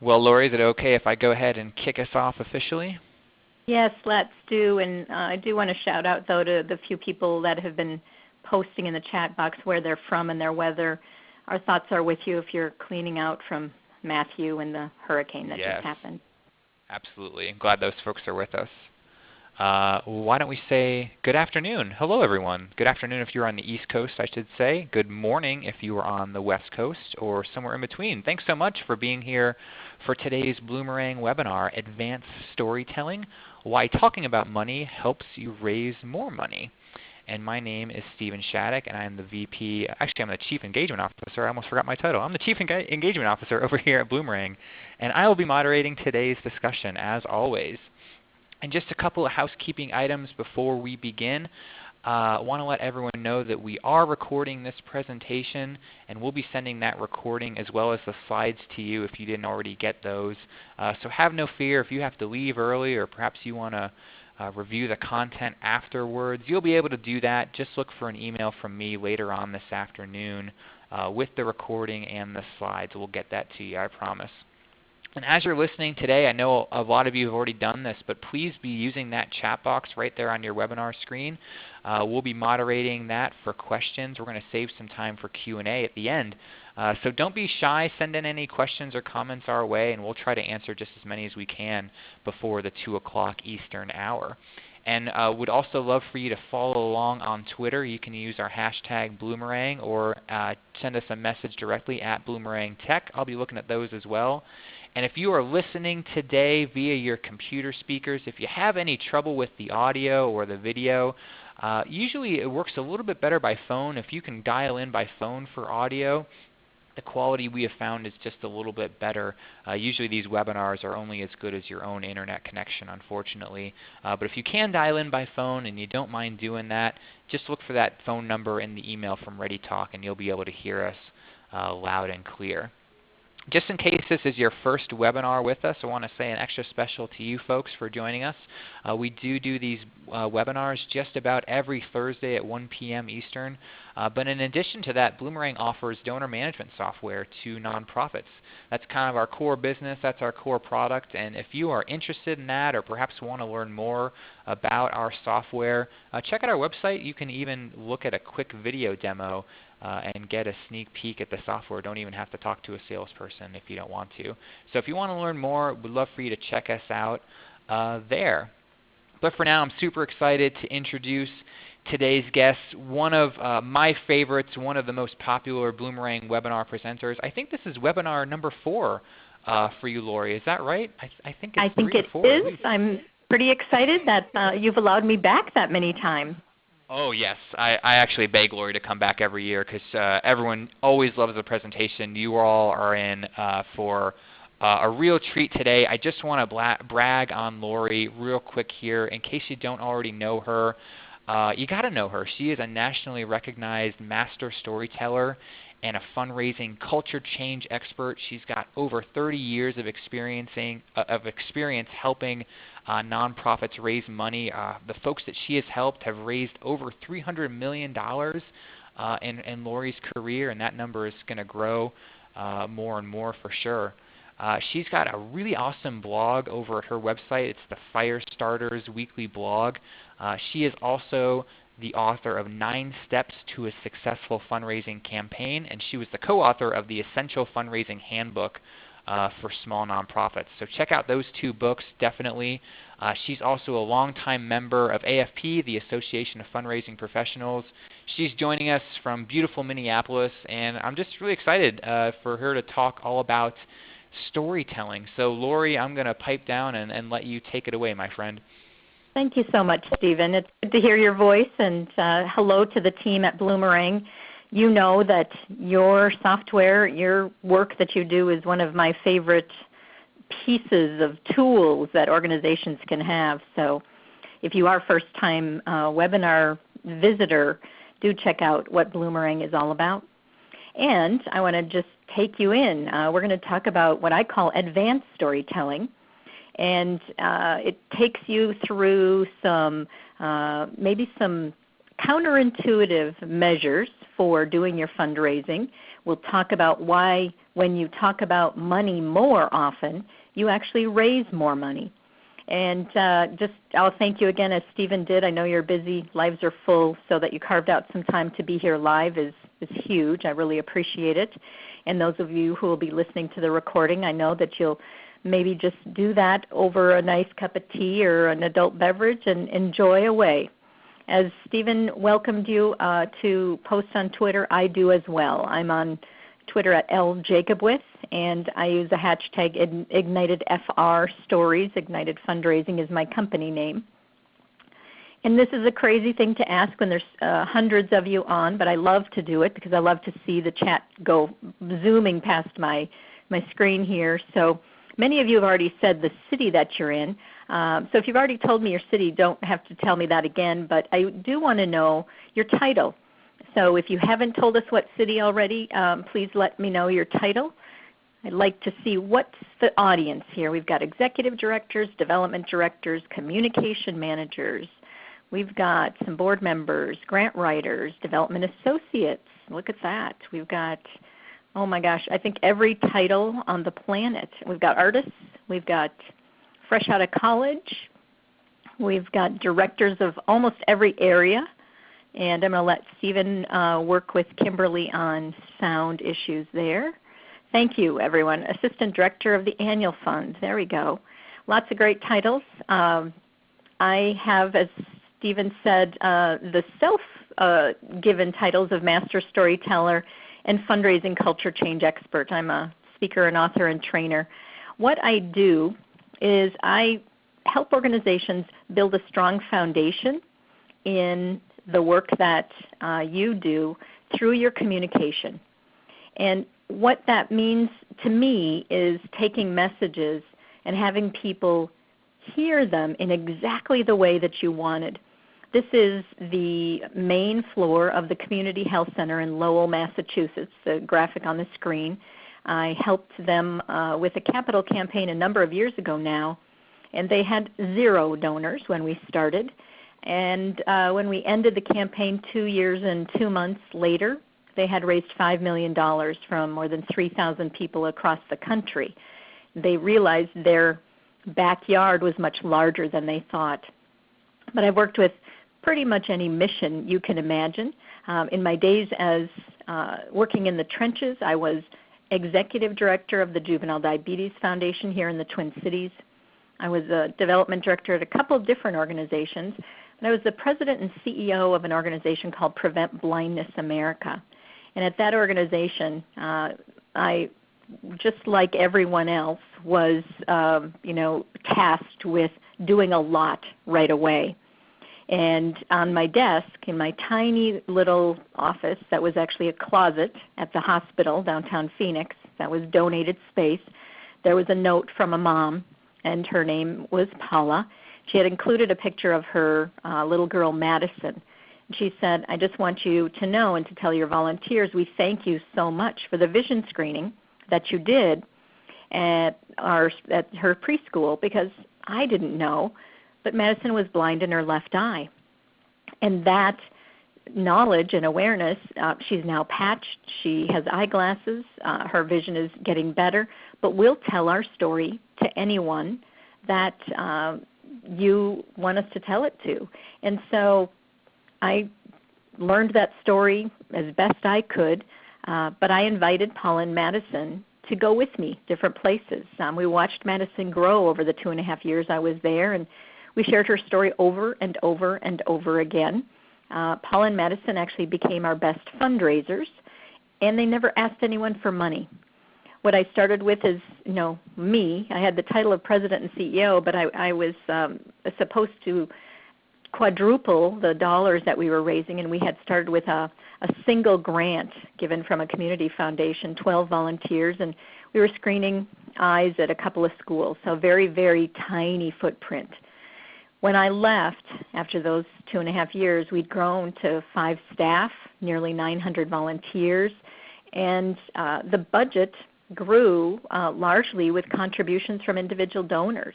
Well, Lori, is it okay if I go ahead and kick us off officially? Yes, let's do. And I do want to shout out, though, to the few people that have been posting in the chat box where they're from and their weather. Our thoughts are with you if you're cleaning out from Matthew and the hurricane that just happened. Absolutely. I'm glad those folks are with us. Why don't we say good afternoon. Hello, everyone. Good afternoon if you're on the East Coast, I should say. Good morning if you are on the West Coast or somewhere in between. Thanks so much for being here for today's Bloomerang webinar, Advanced Storytelling, Why Talking About Money Helps You Raise More Money. And my name is Stephen Shattuck, and I am the VP. Actually, I'm the Chief Engagement Officer. I almost forgot my title. I'm the Chief Engagement Officer over here at Bloomerang, and I will be moderating today's discussion as always. And just a couple of housekeeping items before we begin. I want to let everyone know that we are recording this presentation, and we'll be sending that recording as well as the slides to you if you didn't already get those. So have no fear if you have to leave early or perhaps you want to review the content afterwards. You'll be able to do that. Just look for an email from me later on this afternoon with the recording and the slides. We'll get that to you, I promise. And as you're listening today, I know a lot of you have already done this, but please be using that chat box right there on your webinar screen. We'll be moderating that for questions. We're going to save some time for Q&A at the end. So don't be shy. Send in any questions or comments our way, and we'll try to answer just as many as we can before the 2 o'clock Eastern hour. And would also love for you to follow along on Twitter. You can use our hashtag Bloomerang or send us a message directly at Bloomerang Tech. I'll be looking at those as well. And if you are listening today via your computer speakers, if you have any trouble with the audio or the video, usually it works a little bit better by phone. If you can dial in by phone for audio, the quality we have found is just a little bit better. Usually these webinars are only as good as your own internet connection, unfortunately. But if you can dial in by phone and you don't mind doing that, just look for that phone number in the email from ReadyTalk and you'll be able to hear us loud and clear. Just in case this is your first webinar with us, I want to say an extra special to you folks for joining us. We do these webinars just about every Thursday at 1 p.m. Eastern. But in addition to that, Bloomerang offers donor management software to nonprofits. That's kind of our core business. That's our core product. And if you are interested in that or perhaps want to learn more about our software, check out our website. You can even look at a quick video demo and get a sneak peek at the software. Don't even have to talk to a salesperson if you don't want to. So if you want to learn more, we'd love for you to check us out there. But for now, I'm super excited to introduce today's guest, one of my favorites, one of the most popular Bloomerang webinar presenters. I think this is webinar number 4 for you, Lori. Is that right? I think it's 3 or 4. It is. I'm pretty excited that you've allowed me back that many times. Oh yes, I actually beg Lori to come back every year because everyone always loves the presentation. You all are in for a real treat today. I just want to brag on Lori real quick here. In case you don't already know her, you got to know her. She is a nationally recognized master storyteller and a fundraising culture change expert. She's got over 30 years of experience helping nonprofits raise money. The folks that she has helped have raised over $300 million in Lori's career, and that number is going to grow more and more for sure. She's got a really awesome blog over at her website. It's the Firestarters Weekly blog. She is also the author of 9 Steps to a Successful Fundraising Campaign, and she was the co-author of the Essential Fundraising Handbook for small nonprofits. So check out those 2 books, definitely. She's also a longtime member of AFP, the Association of Fundraising Professionals. She's joining us from beautiful Minneapolis, and I'm just really excited for her to talk all about storytelling. So Lori, I'm going to pipe down and let you take it away, my friend. Thank you so much, Stephen. It's good to hear your voice, and hello to the team at Bloomerang. You know that your software, your work that you do is one of my favorite pieces of tools that organizations can have. So if you are a first-time webinar visitor, do check out what Bloomerang is all about. And I want to just take you in. We're going to talk about what I call advanced storytelling. And it takes you through some maybe some counterintuitive measures for doing your fundraising We'll talk about why when you talk about money more often, you actually raise more money. And I'll thank you again, as Stephen did. I know you're busy, lives are full, so that you carved out some time to be here live is huge. I really appreciate it. And those of you who will be listening to the recording, I know that you'll maybe just do that over a nice cup of tea or an adult beverage and enjoy away. As Stephen welcomed you to post on Twitter, I do as well. I'm on Twitter at Jacobwith, and I use the hashtag IgnitedFR Stories. Ignited Fundraising is my company name. And this is a crazy thing to ask when there's hundreds of you on, but I love to do it because I love to see the chat go zooming past my screen here. So many of you have already said the city that you're in. So if you've already told me your city, don't have to tell me that again, but I do want to know your title. So if you haven't told us what city already, please let me know your title. I'd like to see what's the audience here. We've got executive directors, development directors, communication managers. We've got some board members, grant writers, development associates. Look at that. We've got, oh my gosh, I think every title on the planet. We've got artists. We've got fresh out of college. We've got directors of almost every area. And I'm going to let Stephen work with Kimberly on sound issues there. Thank you, everyone. Assistant Director of the Annual Fund. There we go. Lots of great titles. I have, as Stephen said, the self-given titles of Master Storyteller and Fundraising Culture Change Expert. I'm a speaker and author and trainer. What I do is I help organizations build a strong foundation in the work that you do through your communication. And what that means to me is taking messages and having people hear them in exactly the way that you wanted. This is the main floor of the Community Health Center in Lowell, Massachusetts, the graphic on the screen. I helped them with a capital campaign a number of years ago now, and they had 0 donors when we started. And when we ended the campaign 2 years and 2 months later, they had raised $5 million from more than 3,000 people across the country. They realized their backyard was much larger than they thought. But I've worked with pretty much any mission you can imagine. In my days as working in the trenches, I was executive director of the Juvenile Diabetes Foundation here in the Twin Cities. I was a development director at a couple of different organizations. And I was the president and CEO of an organization called Prevent Blindness America. And at that organization, I, just like everyone else, was tasked with doing a lot right away. And on my desk, in my tiny little office that was actually a closet at the hospital downtown Phoenix, that was donated space, there was a note from a mom, and her name was Paula. She had included a picture of her little girl, Madison. She said, I just want you to know and to tell your volunteers, we thank you so much for the vision screening that you did at her preschool, because I didn't know, but Madison was blind in her left eye. And that knowledge and awareness, she's now patched, she has eyeglasses, her vision is getting better, but we'll tell our story to anyone that you want us to tell it to. And so I learned that story as best I could, but I invited Paula and Madison to go with me different places. We watched Madison grow over the 2.5 years I was there, and we shared her story over and over and over again. Paula and Madison actually became our best fundraisers, and they never asked anyone for money. What I started with is, me. I had the title of president and CEO, but I was supposed to quadruple the dollars that we were raising, and we had started with a single grant given from a community foundation, 12 volunteers, and we were screening eyes at a couple of schools, so very, very tiny footprint. When I left after those 2.5 years, we'd grown to 5 staff, nearly 900 volunteers, and the budget grew largely with contributions from individual donors.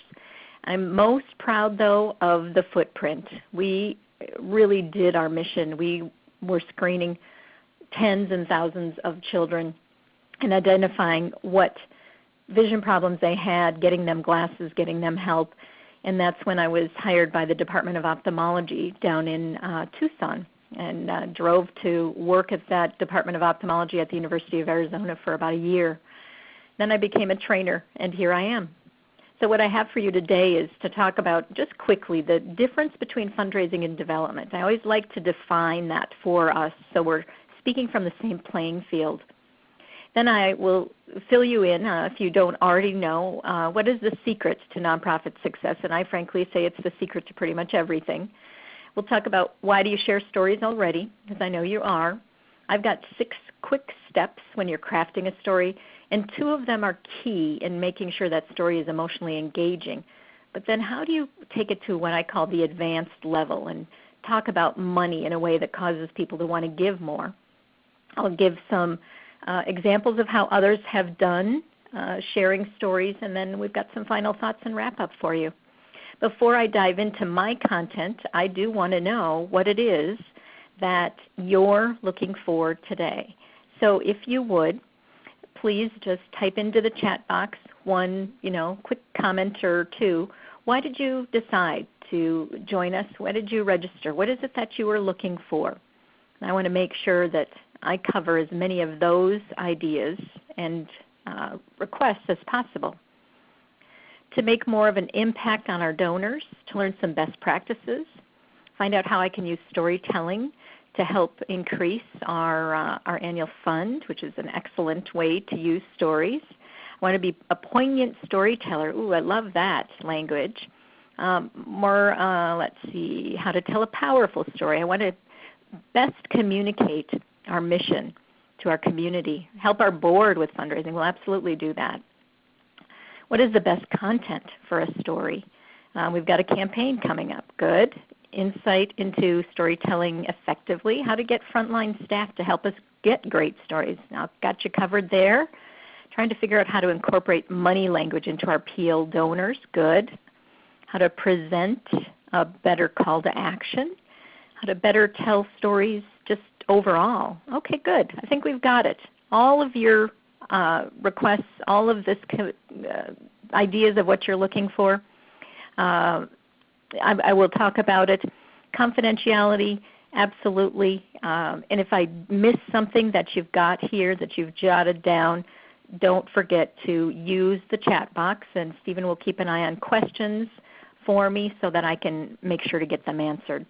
I'm most proud, though, of the footprint. We really did our mission. We were screening tens and thousands of children and identifying what vision problems they had, getting them glasses, getting them help. And that's when I was hired by the Department of Ophthalmology down in Tucson, and drove to work at that Department of Ophthalmology at the University of Arizona for about a year. Then I became a trainer, and here I am. So what I have for you today is to talk about, just quickly, the difference between fundraising and development. I always like to define that for us so we're speaking from the same playing field. Then I will fill you in, if you don't already know, what is the secret to nonprofit success, and I frankly say it's the secret to pretty much everything. We'll talk about why do you share stories already, because I know you are. I've got 6 quick steps when you're crafting a story, and 2 of them are key in making sure that story is emotionally engaging. But then how do you take it to what I call the advanced level and talk about money in a way that causes people to want to give more? I'll give some examples of how others have done sharing stories, and then we've got some final thoughts and wrap-up for you. Before I dive into my content, I do want to know what it is that you're looking for today. So if you would, please just type into the chat box one, quick comment or 2. Why did you decide to join us? Why did you register? What is it that you were looking for? And I want to make sure that I cover as many of those ideas and requests as possible. To make more of an impact on our donors, to learn some best practices, find out how I can use storytelling to help increase our annual fund, which is an excellent way to use stories. I want to be a poignant storyteller. Ooh, I love that language. Let's see, how to tell a powerful story. I want to best communicate our mission to our community, help our board with fundraising. We'll absolutely do that. What is the best content for a story? We've got a campaign coming up. Good. Insight into storytelling effectively, how to get frontline staff to help us get great stories. Now, got you covered there. Trying to figure out how to incorporate money language into our PL donors. Good. How to present a better call to action. How to better tell stories just overall. Okay, good. I think we've got it. All of your requests, all of this ideas of what you're looking for, I will talk about it. Confidentiality, absolutely. And if I miss something that you've got here that you've jotted down, don't forget to use the chat box, and Stephen will keep an eye on questions for me so that I can make sure to get them answered.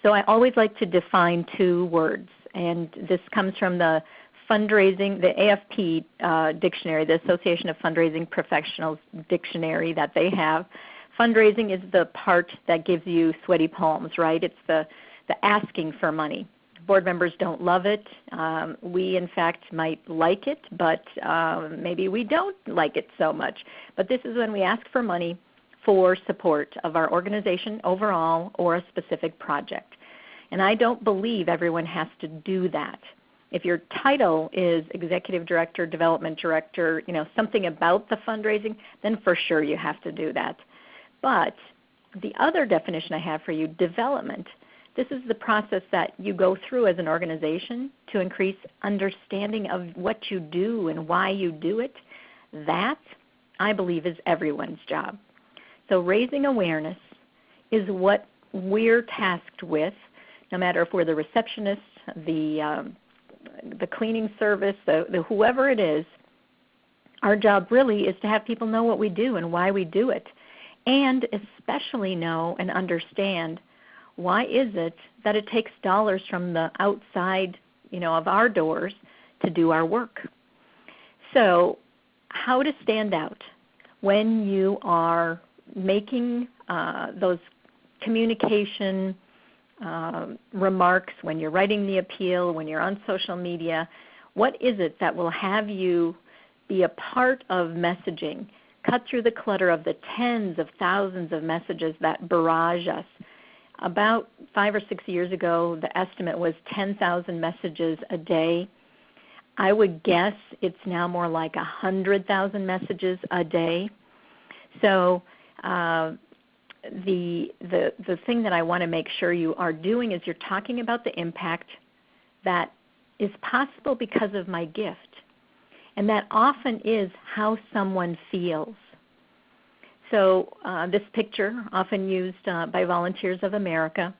So I always like to define 2 words, and this comes from the fundraising, the AFP dictionary, the Association of Fundraising Professionals dictionary that they have. Fundraising is the part that gives you sweaty palms, right? It's the asking for money. Board members don't love it. We, in fact, might like it, but maybe we don't like it so much. But this is when we ask for money for support of our organization overall or a specific project. And I don't believe everyone has to do that. If your title is Executive Director, Development Director, something about the fundraising, then for sure you have to do that. But the other definition I have for you, development, this is the process that you go through as an organization to increase understanding of what you do and why you do it. That, I believe, is everyone's job. So raising awareness is what we're tasked with, no matter if we're the receptionist, the cleaning service, the whoever it is. Our job really is to have people know what we do and why we do it, and especially know and understand why is it that it takes dollars from the outside, of our doors to do our work. So how to stand out when you are making those communication remarks, when you're writing the appeal, when you're on social media. What is it that will have you be a part of messaging, cut through the clutter of the tens of thousands of messages that barrage us? About 5 or 6 years ago, the estimate was 10,000 messages a day. I would guess it's now more like 100,000 messages a day. So the thing that I want to make sure you are doing is you're talking about the impact that is possible because of my gift. And that often is how someone feels. So this picture, often used by Volunteers of America,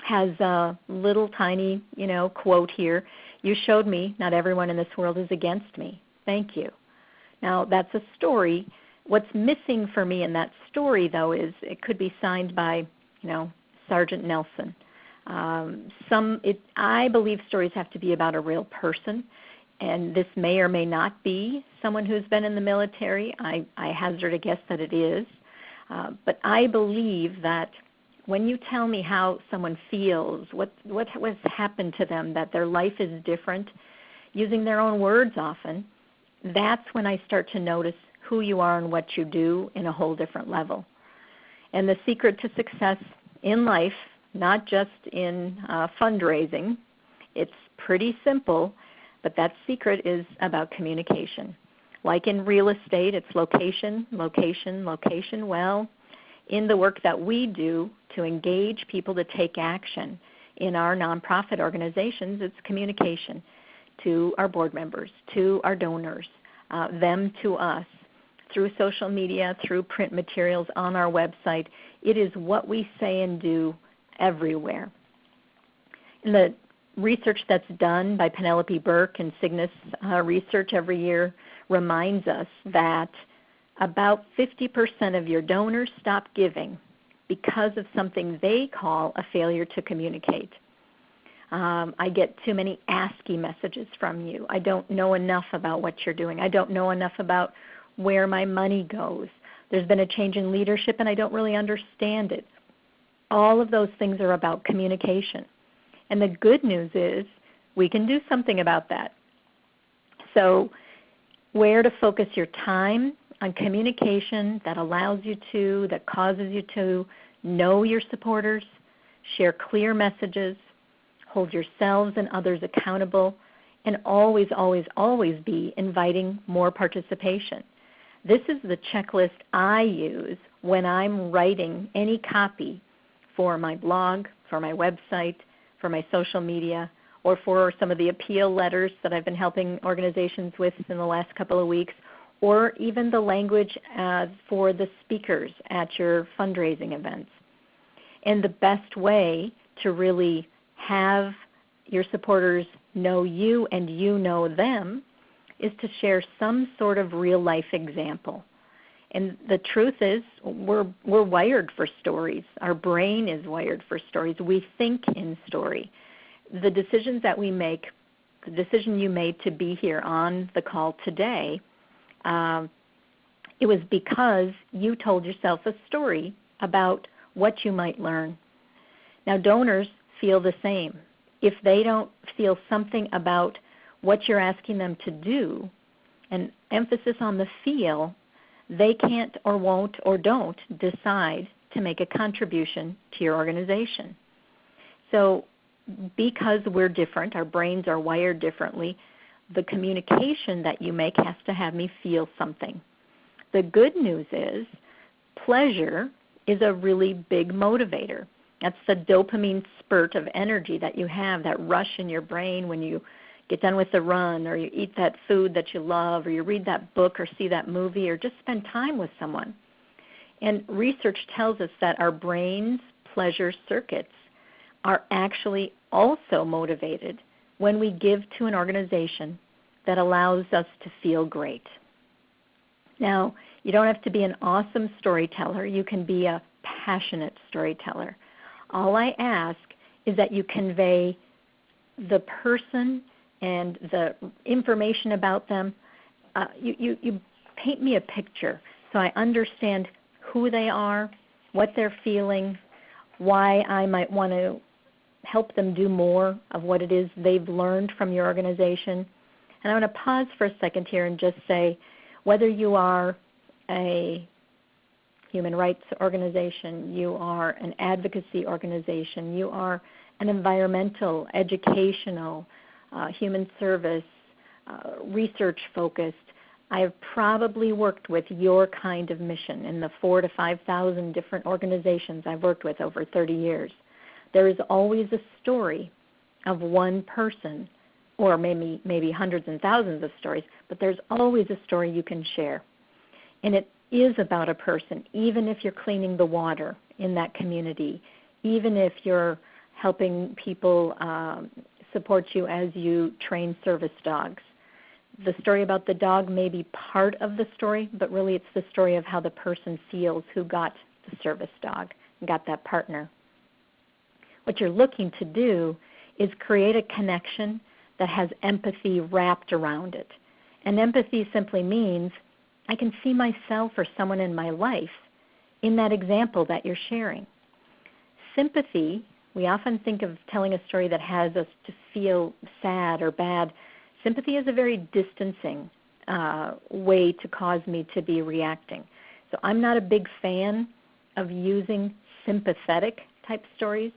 has a little tiny, quote here. You showed me not everyone in this world is against me. Thank you. Now that's a story. What's missing for me in that story, though, is it could be signed by, Sergeant Nelson. I believe stories have to be about a real person, and this may or may not be someone who's been in the military. I hazard a guess that it is. But I believe that when you tell me how someone feels, what has happened to them, that their life is different, using their own words often, that's when I start to notice who you are and what you do in a whole different level. And the secret to success in life, not just in fundraising, it's pretty simple, but that secret is about communication. Like in real estate, it's location, location, location. Well, in the work that we do to engage people to take action in our nonprofit organizations, it's communication to our board members, to our donors, them to us, through social media, through print materials on our website. It is what we say and do everywhere. And the research that's done by Penelope Burke and Cygnus Research every year reminds us that about 50% of your donors stop giving because of something they call a failure to communicate. I get too many ASCII messages from you. I don't know enough about what you're doing. I don't know enough about where my money goes. There's been a change in leadership and I don't really understand it. All of those things are about communication. And the good news is we can do something about that. So where to focus your time on communication that allows you to, that causes you to know your supporters, share clear messages, hold yourselves and others accountable, and always, always, always be inviting more participation. This is the checklist I use when I'm writing any copy for my blog, for my website, for my social media, or for some of the appeal letters that I've been helping organizations with in the last couple of weeks, or even the language for the speakers at your fundraising events. And the best way to really have your supporters know you and you know them is to share some sort of real-life example. And the truth is we're wired for stories. Our brain is wired for stories. We think in story. The decisions that we make, the decision you made to be here on the call today, it was because you told yourself a story about what you might learn. Now donors feel the same. If they don't feel something about what you're asking them to do, and emphasis on the feel, they can't or won't or don't decide to make a contribution to your organization. So because we're different, our brains are wired differently, the communication that you make has to have me feel something. The good news is pleasure is a really big motivator. That's the dopamine spurt of energy that you have, that rush in your brain when you get done with the run, or you eat that food that you love, or you read that book or see that movie, or just spend time with someone. And research tells us that our brain's pleasure circuits are actually also motivated when we give to an organization that allows us to feel great. Now, you don't have to be an awesome storyteller. You can be a passionate storyteller. All I ask is that you convey the person and the information about them. You paint me a picture so I understand who they are, what they're feeling, why I might want to help them do more of what it is they've learned from your organization. And I want to pause for a second here and just say, whether you are a human rights organization, you are an advocacy organization, you are an environmental, educational, human service, research-focused, I have probably worked with your kind of mission in the 4,000 to 5,000 different organizations I've worked with over 30 years. There is always a story of one person or maybe hundreds and thousands of stories, but there's always a story you can share. And it is about a person, even if you're cleaning the water in that community, even if you're helping people support you as you train service dogs. The story about the dog may be part of the story, but really it's the story of how the person feels who got the service dog and got that partner. What you're looking to do is create a connection that has empathy wrapped around it. And empathy simply means I can see myself or someone in my life in that example that you're sharing. Sympathy, we often think of telling a story that has us to feel sad or bad. Sympathy is a very distancing way to cause me to be reacting. So I'm not a big fan of using sympathetic type stories.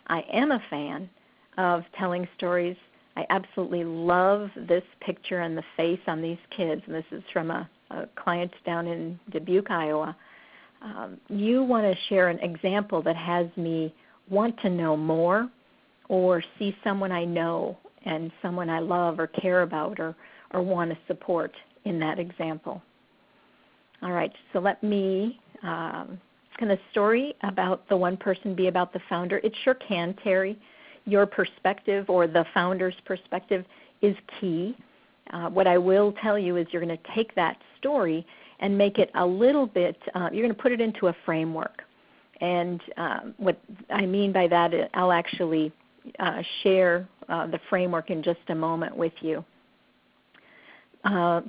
I am a fan of telling stories. I absolutely love this picture and the face on these kids. And this is from a client down in Dubuque, Iowa. You want to share an example that has me want to know more or see someone I know and someone I love or care about or want to support in that example. All right, so let me, can the story about the one person be about the founder? It sure can, Terry. Your perspective or the founder's perspective is key. What I will tell you is you're going to take that story and make it a little bit, you're going to put it into a framework. And what I mean by that, I'll actually share the framework in just a moment with you.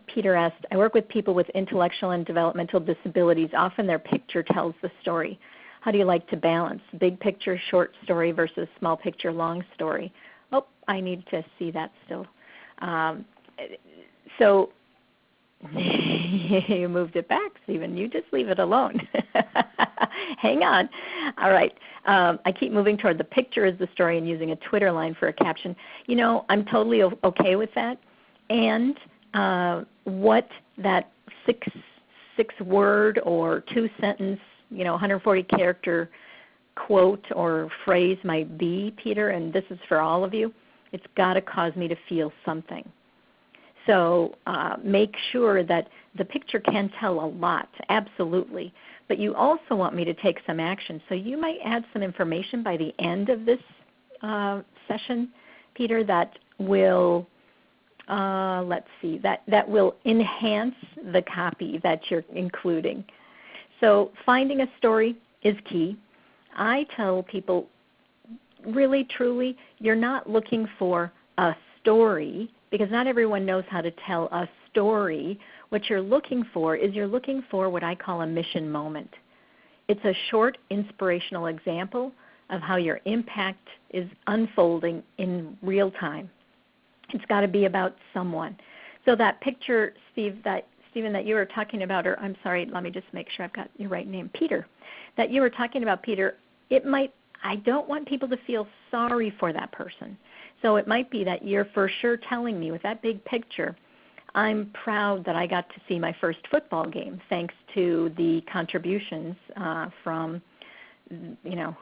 Peter asked, I work with people with intellectual and developmental disabilities. Often their picture tells the story. How do you like to balance big picture, short story versus small picture, long story? Oh, I need to see that still. So you moved it back, Stephen. You just leave it alone. Hang on. All right. I keep moving toward the picture as the story and using a Twitter line for a caption. You know, I'm totally okay with that. And what that six word or 2-sentence, 140 character quote or phrase might be, Peter, and this is for all of you, it's got to cause me to feel something. So make sure that the picture can tell a lot, absolutely, but you also want me to take some action. So you might add some information by the end of this session, Peter, that will, let's see, that will enhance the copy that you're including. So finding a story is key. I tell people, really, truly, you're not looking for a story because not everyone knows how to tell a story. What you're looking for is you're looking for what I call a mission moment. It's a short, inspirational example of how your impact is unfolding in real time. It's got to be about someone. So that picture, Stephen, that you were talking about, or I'm sorry, let me just make sure I've got your right name, Peter, that you were talking about, Peter, I don't want people to feel sorry for that person. So it might be that you're for sure telling me with that big picture, I'm proud that I got to see my first football game thanks to the contributions from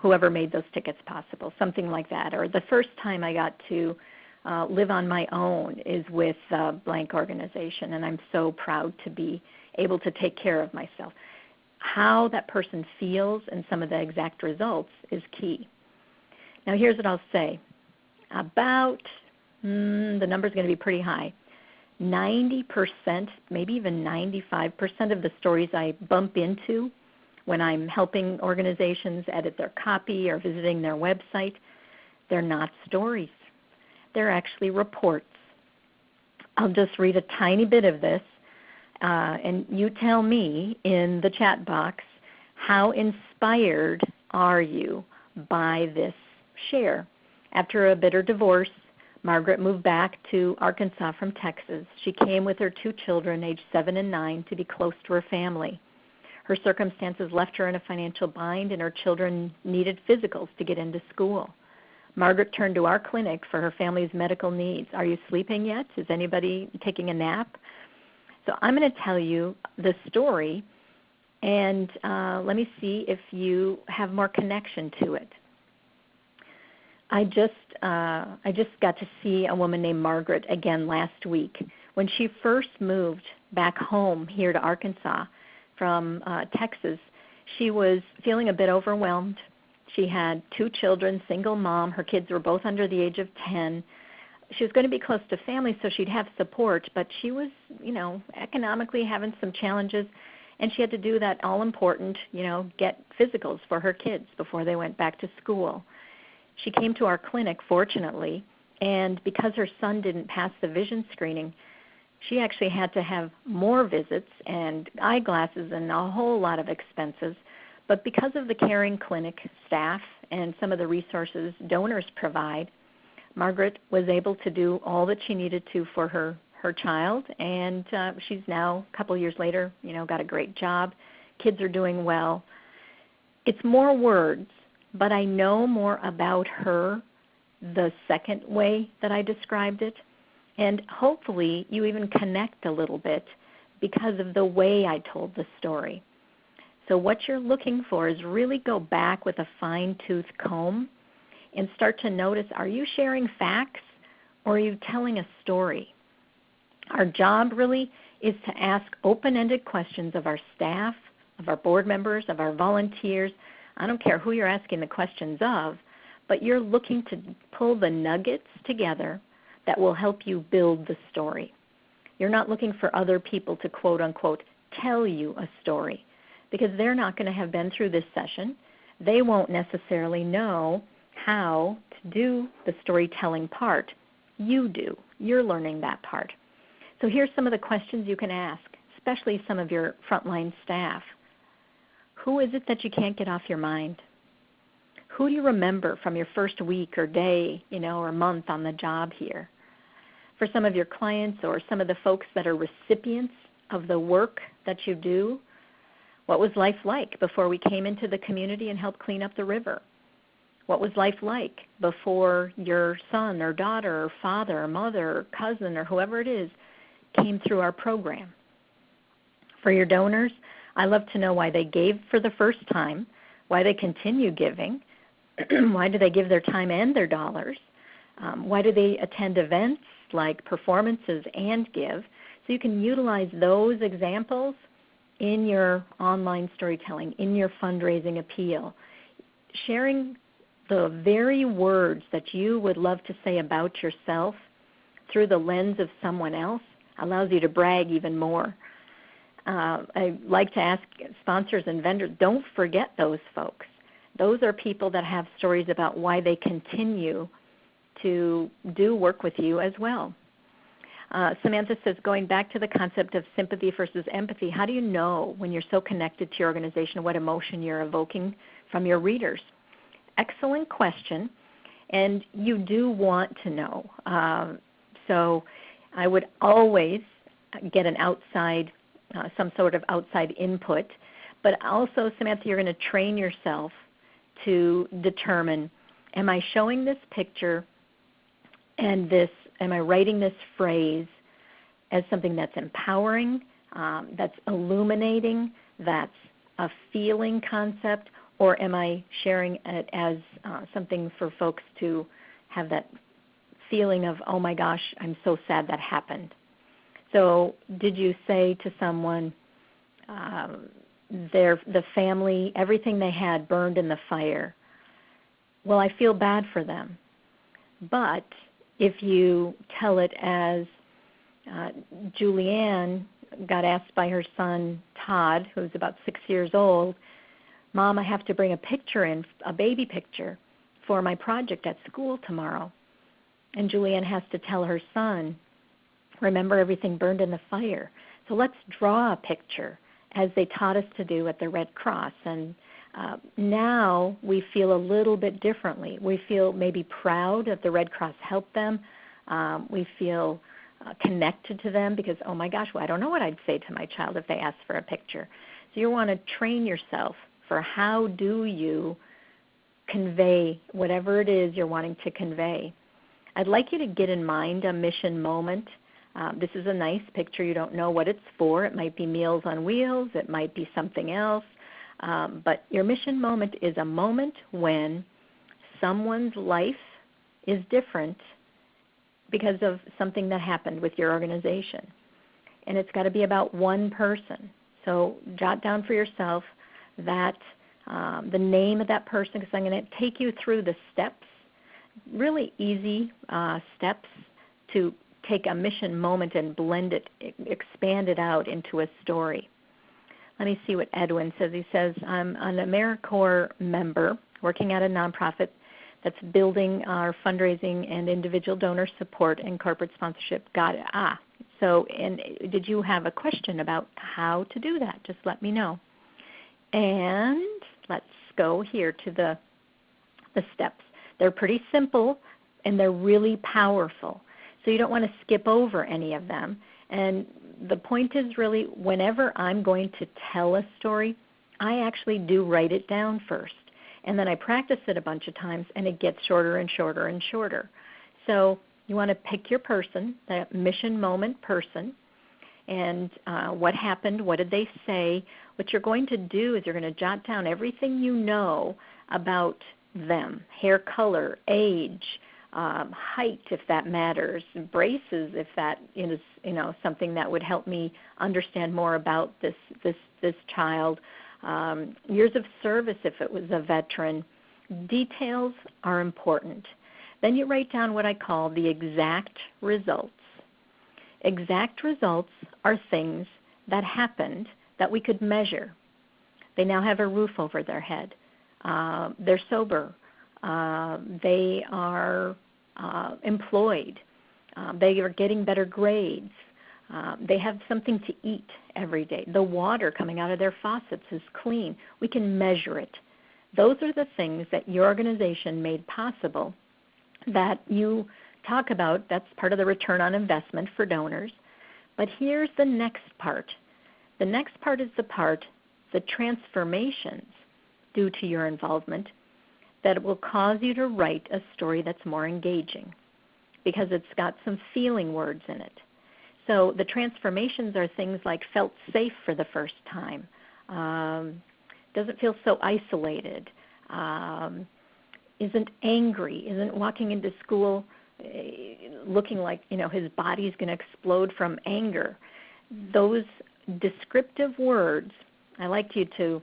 whoever made those tickets possible, something like that. Or the first time I got to live on my own is with a blank organization, and I'm so proud to be able to take care of myself. How that person feels and some of the exact results is key. Now here's what I'll say. About, the number's going to be pretty high, 90%, maybe even 95% of the stories I bump into when I'm helping organizations edit their copy or visiting their website, they're not stories. They're actually reports. I'll just read a tiny bit of this, and you tell me in the chat box, how inspired are you by this share? After a bitter divorce, Margaret moved back to Arkansas from Texas. She came with her 2 children, aged 7 and 9, to be close to her family. Her circumstances left her in a financial bind, and her children needed physicals to get into school. Margaret turned to our clinic for her family's medical needs. Are you sleeping yet? Is anybody taking a nap? So I'm going to tell you the story, and let me see if you have more connection to it. I just got to see a woman named Margaret again last week. When she first moved back home here to Arkansas from Texas, she was feeling a bit overwhelmed. She had 2 children, single mom. Her kids were both under the age of 10. She was going to be close to family, so she'd have support, but she was, economically having some challenges, and she had to do that all-important, get physicals for her kids before they went back to school. She came to our clinic, fortunately, and because her son didn't pass the vision screening, she actually had to have more visits and eyeglasses and a whole lot of expenses. But because of the caring clinic staff and some of the resources donors provide, Margaret was able to do all that she needed to for her child, and she's now, a couple years later, got a great job. Kids are doing well. It's more words, but I know more about her the second way that I described it, and hopefully you even connect a little bit because of the way I told the story. So what you're looking for is really go back with a fine-tooth comb and start to notice, are you sharing facts or are you telling a story? Our job really is to ask open-ended questions of our staff, of our board members, of our volunteers. I don't care who you're asking the questions of, but you're looking to pull the nuggets together that will help you build the story. You're not looking for other people to quote-unquote tell you a story because they're not going to have been through this session. They won't necessarily know how to do the storytelling part. You do. You're learning that part. So here's some of the questions you can ask, especially some of your frontline staff. Who is it that you can't get off your mind? Who do you remember from your first week or day, or month on the job here? For some of your clients or some of the folks that are recipients of the work that you do, what was life like before we came into the community and helped clean up the river? What was life like before your son or daughter or father or mother or cousin or whoever it is came through our program? For your donors, I love to know why they gave for the first time, why they continue giving, why do they give their time and their dollars, why do they attend events like performances and give. So you can utilize those examples in your online storytelling, in your fundraising appeal, sharing the very words that you would love to say about yourself through the lens of someone else allows you to brag even more. I like to ask sponsors and vendors, don't forget those folks. Those are people that have stories about why they continue to do work with you as well. Samantha says, going back to the concept of sympathy versus empathy, how do you know when you're so connected to your organization what emotion you're evoking from your readers? Excellent question, and you do want to know. So I would always get an outside, some sort of outside input, but also, Samantha, you're going to train yourself to determine, am I showing this picture and am I writing this phrase as something that's empowering, that's illuminating, that's a feeling concept, or am I sharing it as something for folks to have that feeling of, oh my gosh, I'm so sad that happened? So did you say to someone, the family, everything they had burned in the fire? Well, I feel bad for them. But if you tell it as Julianne got asked by her son Todd, who's about 6 years old, Mom, I have to bring a picture in, a baby picture, for my project at school tomorrow. And Julianne has to tell her son, remember everything burned in the fire. So let's draw a picture, as they taught us to do at the Red Cross. And now we feel a little bit differently. We feel maybe proud that the Red Cross helped them. We feel connected to them because, oh my gosh, well, I don't know what I'd say to my child if they asked for a picture. So you want to train yourself for how do you convey whatever it is you're wanting to convey. I'd like you to get in mind a mission moment. This is a nice picture. You don't know what it's for. It might be Meals on Wheels. It might be something else. But your mission moment is a moment when someone's life is different because of something that happened with your organization. And it's got to be about one person. So jot down for yourself that the name of that person, because I'm going to take you through the steps, really easy steps to take a mission moment and blend it, expand it out into a story. Let me see what Edwin says. He says, I'm an AmeriCorps member working at a nonprofit that's building our fundraising and individual donor support and corporate sponsorship. Got it. So and did you have a question about how to do that? Just let me know. And let's go here to the steps. They're pretty simple and they're really powerful. So you don't want to skip over any of them. And the point is really whenever I'm going to tell a story, I actually do write it down first. And then I practice it a bunch of times and it gets shorter and shorter and shorter. So you want to pick your person, that mission moment person, and what happened, what did they say. What you're going to do is you're going to jot down everything you know about them, hair color, age, height if that matters, braces if that is something that would help me understand more about this child, years of service if it was a veteran. Details are important. Then you write down what I call the exact results. Exact results are things that happened that we could measure. They now have a roof over their head. They're sober. They are employed. They are getting better grades. They have something to eat every day. The water coming out of their faucets is clean. We can measure it. Those are the things that your organization made possible that you talk about. That's part of the return on investment for donors. But here's the next part. The next part is the transformations due to your involvement that will cause you to write a story that's more engaging because it's got some feeling words in it. So the transformations are things like felt safe for the first time, doesn't feel so isolated, isn't angry, isn't walking into school looking like his body's going to explode from anger. Those descriptive words, I like you to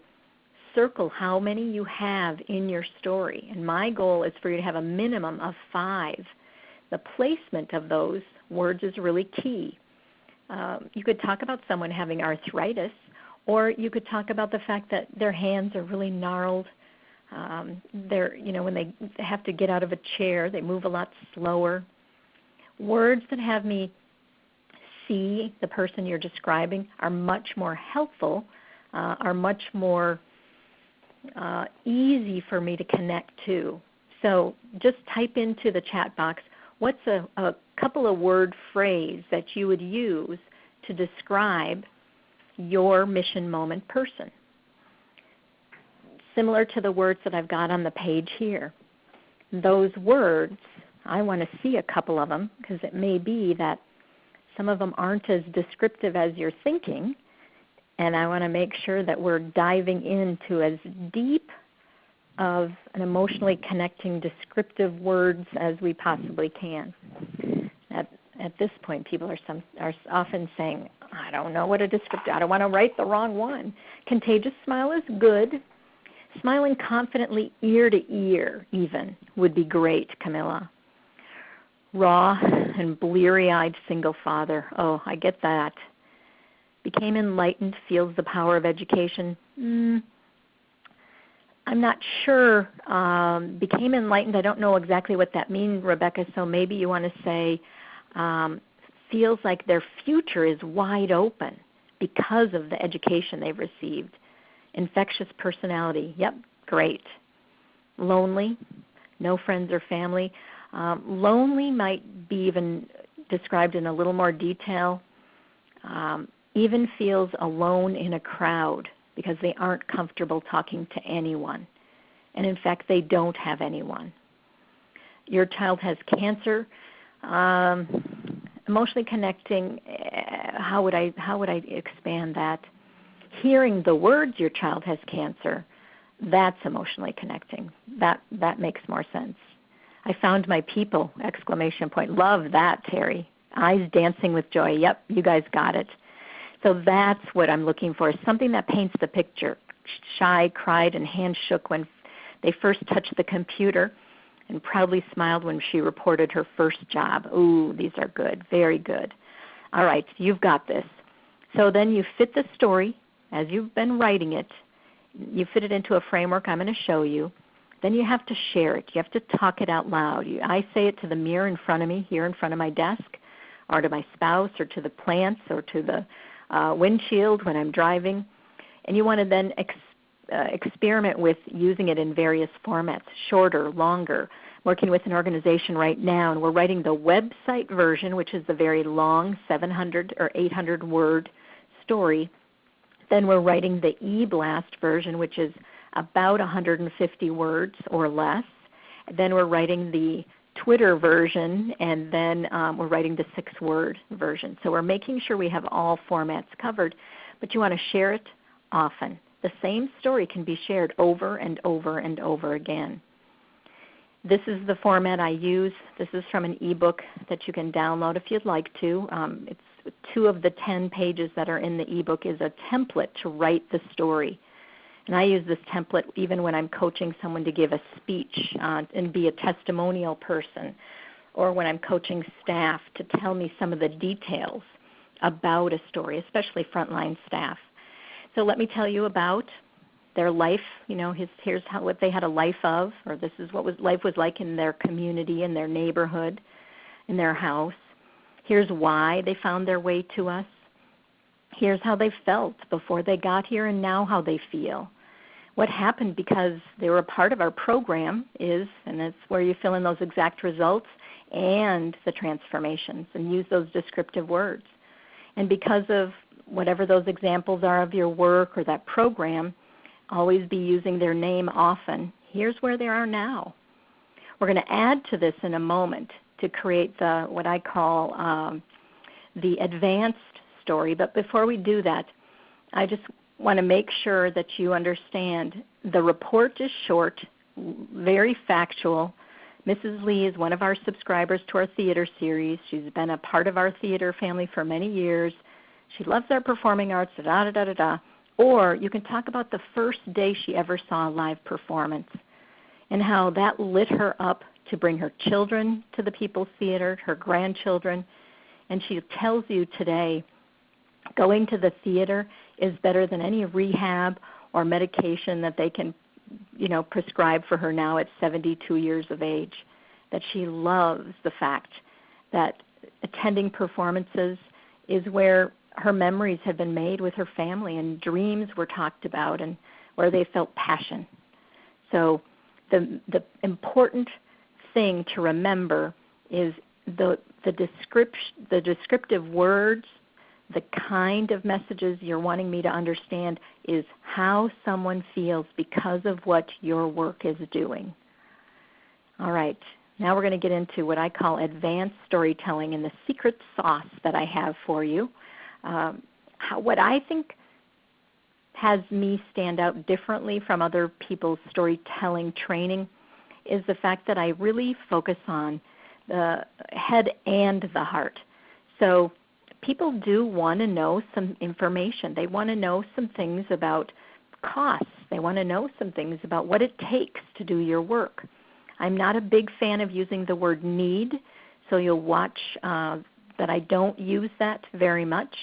circle how many you have in your story. And my goal is for you to have a minimum of 5. The placement of those words is really key. You could talk about someone having arthritis, or you could talk about the fact that their hands are really gnarled. When they have to get out of a chair, they move a lot slower. Words that have me see the person you're describing are much more helpful, are much more easy for me to connect to. So just type into the chat box, what's a couple of word phrase that you would use to describe your mission moment person? Similar to the words that I've got on the page here. Those words, I want to see a couple of them because it may be that some of them aren't as descriptive as you're thinking, and I want to make sure that we're diving into as deep of an emotionally connecting descriptive words as we possibly can. At this point, people are often saying, I don't know what a descriptive, I don't want to write the wrong one. Contagious smile is good. Smiling confidently ear to ear even would be great, Camilla. Raw and bleary-eyed single father. Oh, I get that. Became enlightened, feels the power of education. I'm not sure. Became enlightened, I don't know exactly what that means, Rebecca, so maybe you want to say feels like their future is wide open because of the education they've received. Infectious personality. Yep, great. Lonely, no friends or family. Lonely might be even described in a little more detail. Even feels alone in a crowd because they aren't comfortable talking to anyone. And in fact, they don't have anyone. Your child has cancer. Emotionally connecting, how would I expand that? Hearing the words your child has cancer, that's emotionally connecting. That makes more sense. I found my people, exclamation point. Love that, Terry. Eyes dancing with joy. Yep, you guys got it. So that's what I'm looking for, something that paints the picture. Shy, cried, and hands shook when they first touched the computer, and proudly smiled when she reported her first job. Ooh, these are good, very good. All right, you've got this. So then you fit the story as you've been writing it. You fit it into a framework I'm going to show you. Then you have to share it. You have to talk it out loud. I say it to the mirror in front of me, here in front of my desk, or to my spouse, or to the plants, or to the windshield when I'm driving. And you want to then experiment with using it in various formats, shorter, longer. Working with an organization right now, and we're writing the website version, which is the very long 700 or 800 word story. Then we're writing the e-blast version, which is about 150 words or less. Then we're writing the Twitter version, and then we're writing the 6-word version. So we're making sure we have all formats covered, but you want to share it often. The same story can be shared over and over and over again. This is the format I use. This is from an ebook that you can download if you'd like to. It's 2 of the 10 pages that are in the ebook is a template to write the story. And I use this template even when I'm coaching someone to give a speech and be a testimonial person, or when I'm coaching staff to tell me some of the details about a story, especially frontline staff. So let me tell you about their life. Here's what they had a life of, or this is what life was like in their community, in their neighborhood, in their house. Here's why they found their way to us. Here's how they felt before they got here and now how they feel. What happened because they were a part of our program is, and that's where you fill in those exact results and the transformations and use those descriptive words. And because of whatever those examples are of your work or that program, always be using their name often. Here's where they are now. We're going to add to this in a moment to create what I call the advanced story. But before we do that, I just want to make sure that you understand the report is short, very factual. Mrs. Lee is one of our subscribers to our theater series. She's been a part of our theater family for many years. She loves our performing arts, da-da-da-da-da. Or you can talk about the first day she ever saw a live performance and how that lit her up to bring her children to the People's Theater, her grandchildren. And she tells you today going to the theater is better than any rehab or medication that they can, prescribe for her now at 72 years of age. That she loves the fact that attending performances is where her memories have been made with her family and dreams were talked about and where they felt passion. So the important thing to remember is the descriptive words, the kind of messages you're wanting me to understand is how someone feels because of what your work is doing. All right, now we're going to get into what I call advanced storytelling and the secret sauce that I have for you. What I think has me stand out differently from other people's storytelling training is the fact that I really focus on the head and the heart. So people do want to know some information. They want to know some things about costs. They want to know some things about what it takes to do your work. I'm not a big fan of using the word need, so you'll watch that I don't use that very much.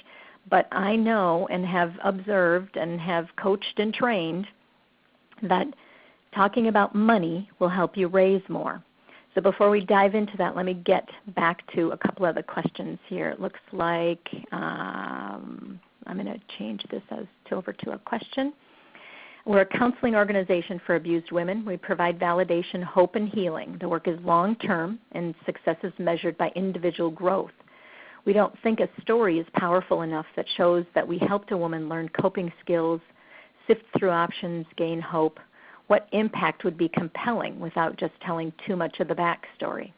But I know and have observed and have coached and trained that talking about money will help you raise more. So before we dive into that, let me get back to a couple of the questions here. It looks like I'm going to change this over to a question. We're a counseling organization for abused women. We provide validation, hope, and healing. The work is long-term, and success is measured by individual growth. We don't think a story is powerful enough that shows that we helped a woman learn coping skills, sift through options, gain hope. What impact would be compelling without just telling too much of the backstory?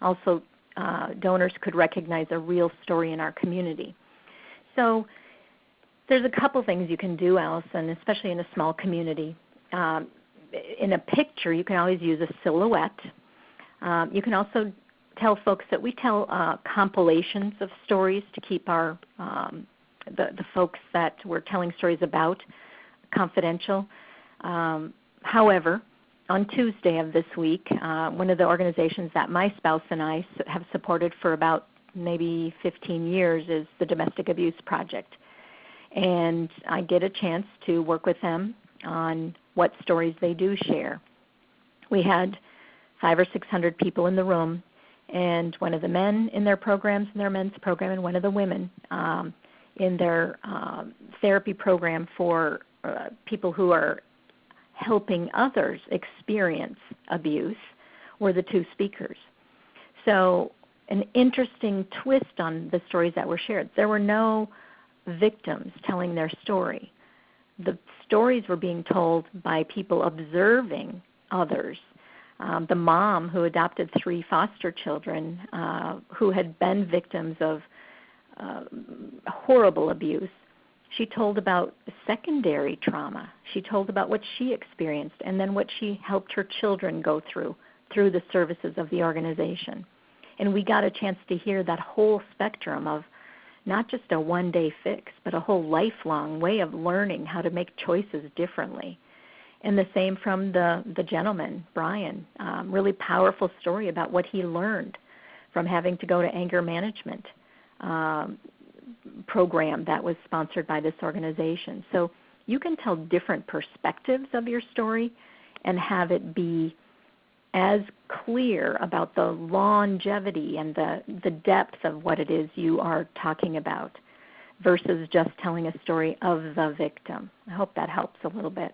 Also, donors could recognize a real story in our community. So there's a couple things you can do, Allison, especially in a small community. In a picture, you can always use a silhouette. You can also tell folks that we tell compilations of stories to keep our the folks that we're telling stories about confidential. However, on Tuesday of this week, one of the organizations that my spouse and I have supported for about maybe 15 years is the Domestic Abuse Project. And I get a chance to work with them on what stories they do share. We had 500 or 600 people in the room, and one of the men in their programs, in their men's program, and one of the women in their therapy program for people who are helping others experience abuse were the two speakers. So an interesting twist on the stories that were shared. There were no victims telling their story. The stories were being told by people observing others. The mom who adopted 3 foster children who had been victims of horrible abuse, she told about secondary trauma. She told about what she experienced and then what she helped her children go through the services of the organization. And we got a chance to hear that whole spectrum of not just a one-day fix, but a whole lifelong way of learning how to make choices differently. And the same from the gentleman, Brian, really powerful story about what he learned from having to go to anger management program that was sponsored by this organization. So you can tell different perspectives of your story and have it be as clear about the longevity and the depth of what it is you are talking about versus just telling a story of the victim. I hope that helps a little bit.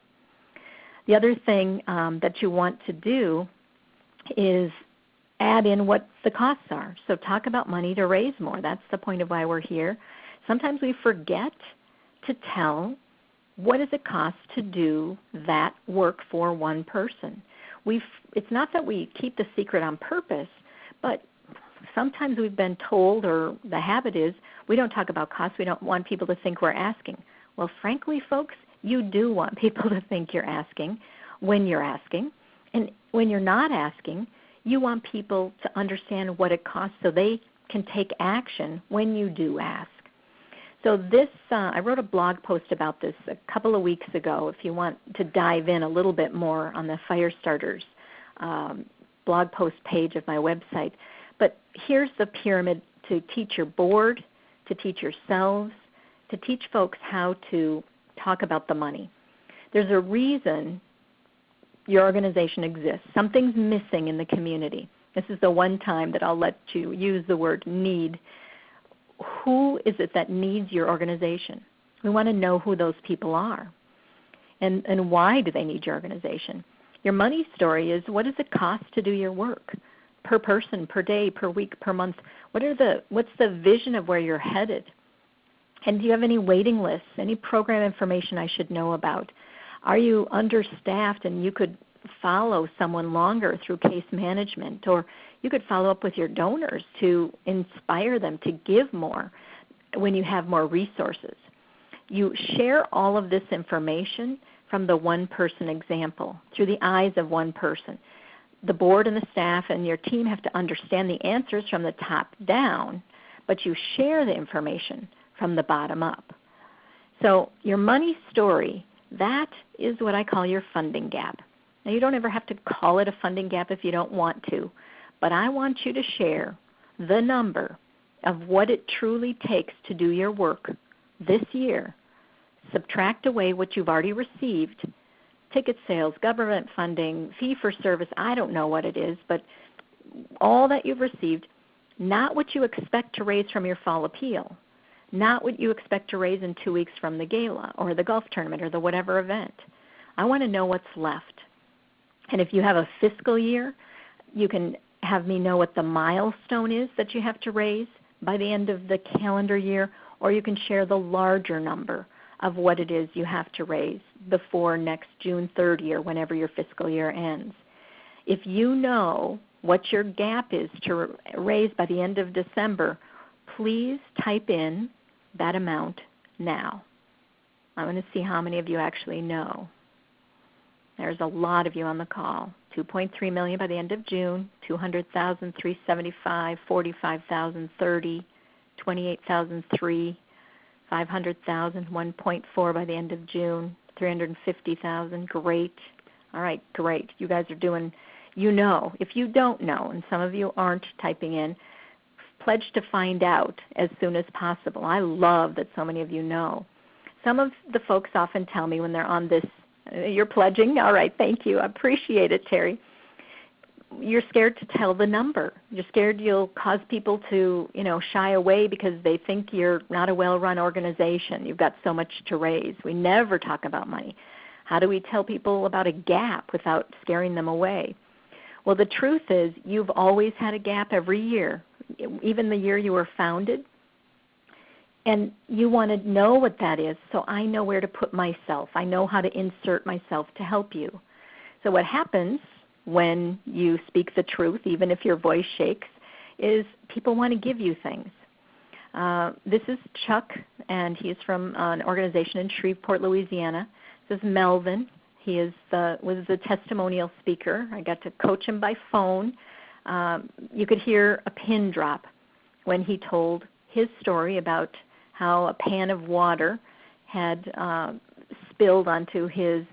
The other thing that you want to do is add in what the costs are. So talk about money to raise more. That's the point of why we're here. Sometimes we forget to tell what does it cost to do that work for one person. It's not that we keep the secret on purpose, but sometimes we've been told, or the habit is, we don't talk about costs. We don't want people to think we're asking. Well, frankly, folks, you do want people to think you're asking when you're asking. And when you're not asking, you want people to understand what it costs so they can take action when you do ask. So this, I wrote a blog post about this a couple of weeks ago if you want to dive in a little bit more on the Firestarters blog post page of my website. But here's the pyramid to teach your board, to teach yourselves, to teach folks how to talk about the money. There's a reason your organization exists. Something's missing in the community. This is the one time that I'll let you use the word need. Who is it that needs your organization? We want to know who those people are and why do they need your organization. Your money story is, what does it cost to do your work? Per person, per day, per week, per month. What's the vision of where you're headed? And do you have any waiting lists, any program information I should know about? Are you understaffed and you could follow someone longer through case management, or you could follow up with your donors to inspire them to give more when you have more resources. You share all of this information from the one-person example through the eyes of one person. The board and the staff and your team have to understand the answers from the top down, but you share the information from the bottom up. So your money story, that is what I call your funding gap. Now, you don't ever have to call it a funding gap if you don't want to, but I want you to share the number of what it truly takes to do your work this year. Subtract away what you've already received, ticket sales, government funding, fee-for-service, I don't know what it is, but all that you've received, not what you expect to raise from your fall appeal, not what you expect to raise in 2 weeks from the gala or the golf tournament or the whatever event. I want to know what's left. And if you have a fiscal year, you can have me know what the milestone is that you have to raise by the end of the calendar year, or you can share the larger number of what it is you have to raise before next June 30 or whenever your fiscal year ends. If you know what your gap is to raise by the end of December, please type in that amount now. I'm going to see how many of you actually know. There's a lot of you on the call. 2.3 million by the end of June, 200,000, 375, 45,000, 30, 28,003, 500,000, 1.4 by the end of June, 350,000. Great. All right, great. You guys are doing, you know. If you don't know, and some of you aren't typing in, pledge to find out as soon as possible. I love that so many of you know. Some of the folks often tell me when they're on this, you're pledging? All right, thank you. I appreciate it, Terry. You're scared to tell the number. You're scared you'll cause people to, shy away because they think you're not a well-run organization. You've got so much to raise. We never talk about money. How do we tell people about a gap without scaring them away? Well, the truth is you've always had a gap every year, even the year you were founded. And you want to know what that is, so I know where to put myself. I know how to insert myself to help you. So what happens when you speak the truth, even if your voice shakes, is people want to give you things. This is Chuck, and he's from an organization in Shreveport, Louisiana. This is Melvin. He was the testimonial speaker. I got to coach him by phone. You could hear a pin drop when he told his story about how a pan of water had spilled onto his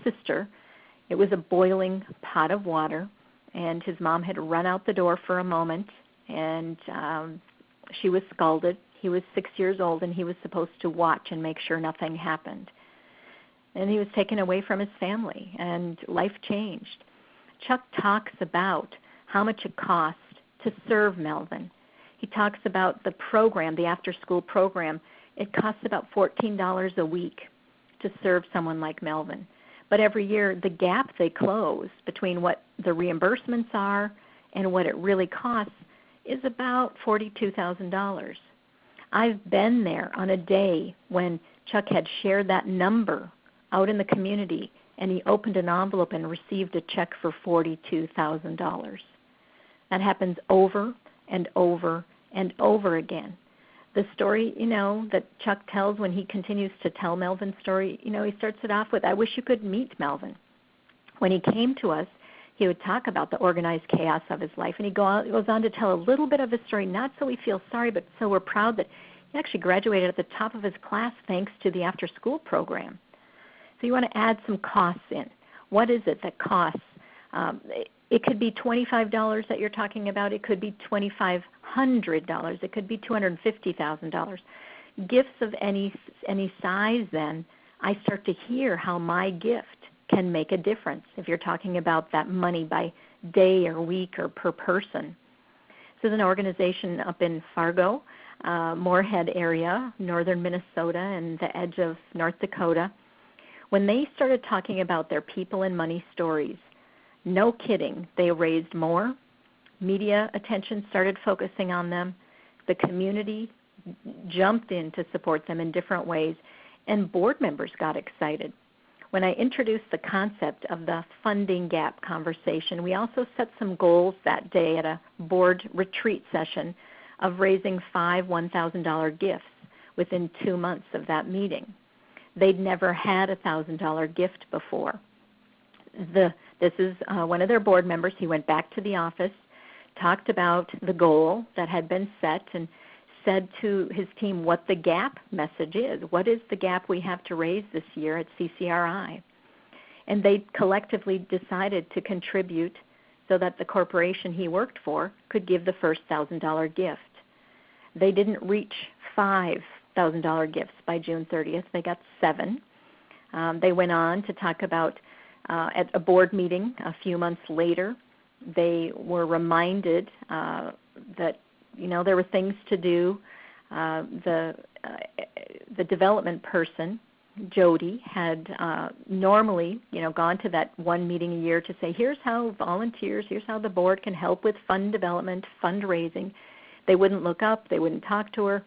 sister. It was a boiling pot of water, and his mom had run out the door for a moment, and she was scalded. He was 6 years old, and he was supposed to watch and make sure nothing happened. And he was taken away from his family, and life changed. Chuck talks about how much it cost to serve Melvin. He talks about the program, the after-school program. It costs about $14 a week to serve someone like Melvin. But every year, the gap they close between what the reimbursements are and what it really costs is about $42,000. I've been there on a day when Chuck had shared that number out in the community, and he opened an envelope and received a check for $42,000. That happens over and over and over again. The story, that Chuck tells when he continues to tell Melvin's story, he starts it off with, I wish you could meet Melvin. When he came to us, he would talk about the organized chaos of his life, and he goes on to tell a little bit of his story, not so we feel sorry, but so we're proud that he actually graduated at the top of his class thanks to the after-school program. So you want to add some costs in. What is it that costs? It could be $25 that you're talking about. It could be $2,500. It could be $250,000. Gifts of any size, then, I start to hear how my gift can make a difference if you're talking about that money by day or week or per person. This is an organization up in Fargo, Moorhead area, northern Minnesota, and the edge of North Dakota. When they started talking about their people and money stories, no kidding, they raised more. Media attention started focusing on them. The community jumped in to support them in different ways, and board members got excited. When I introduced the concept of the funding gap conversation, we also set some goals that day at a board retreat session of raising 5 $1,000 gifts within 2 months of that meeting. They'd never had a $1,000 gift before. This is one of their board members. He went back to the office, talked about the goal that had been set, and said to his team what the gap message is. What is the gap we have to raise this year at CCRI? And they collectively decided to contribute so that the corporation he worked for could give the first $1,000 gift. They didn't reach $5,000 gifts by June 30th. They got 7. They went on to talk about at a board meeting a few months later, they were reminded that there were things to do. The development person, Jody, had normally gone to that one meeting a year to say, here's how volunteers, here's how the board can help with fund development, fundraising. They wouldn't look up. They wouldn't talk to her.